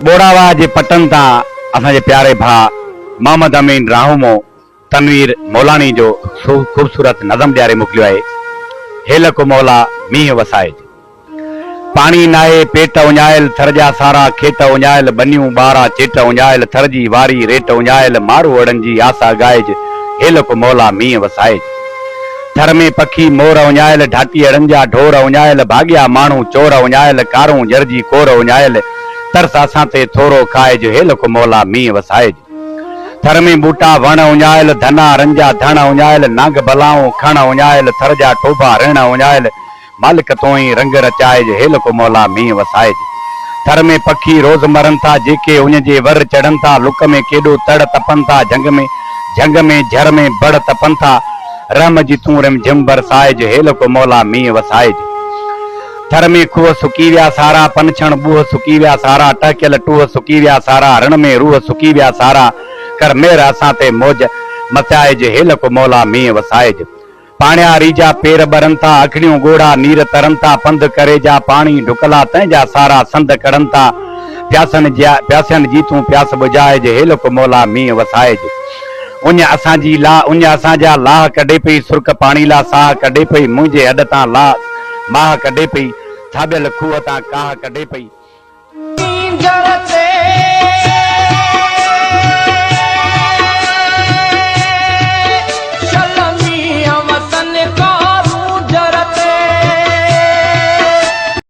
बोड़ावा जे पटन ता असांजे प्यारे भा मोहम्मद अमीन राहुमो तनवीर मौलानी जो खूबसूरत नज़म ॾियारे मोकिलियो आहे। हेलक मौला मींह वसाए पानी नाहे पेट उञायल थर जा सारा खेत उञायल बनियूं ॿारा चेट उञायल थर जी वारी रेट उञायल मारू अड़न जी आसा गाइज हेलक मौला मींह वसाए थर में पखी मोर उञायल ढाटी अड़न जा ढोर उञायल भाॻिया माण्हू चोर उञायल कारूं जरजी कोर उञायल तरस असां ते थोरो खाइज हेलक मौला मींह वसाए थर में बूटा वण उञायल धना रंजा धण उञायल नाग बलाऊं खण उञायल थर जा टोभा ऋण उञायल मालिक तो ही रंग रचाइज हेलक मौला मींह वसाए थर में पखी रोज मरन था जेके उन जे वर चढ़न था लुक में केॾो तड़ तपन था झंग में झर में बड़ तपन था रम जी तूं रिम झिम बरसाइज हेलक मौला मींह वसाए थर में खूह सुकी विया सारा पनछण बूह सुकी विया सारा टहकियल टूह सुकी विया सारा रण में रूह सुकी विया सारा कर मेर असां ते मौज मचाइज हेलक मौला मींह वसाइज पाणिया रीजा पेर बरन था अखड़ियूं गोड़ा नीर तरन था पंध करे जा पानी ढुकला तंहिंजा सारा संद कड़न था प्यासन जी तूं प्यास बुझाइज हेलक मौला मींह वसाइज उन असांजा लाह कढे पई सुर्ख पाणी ला साह कढे पई मुंहिंजे हॾ तां लाह माह कढे पई थाबियल खूह तां काह कढे पई।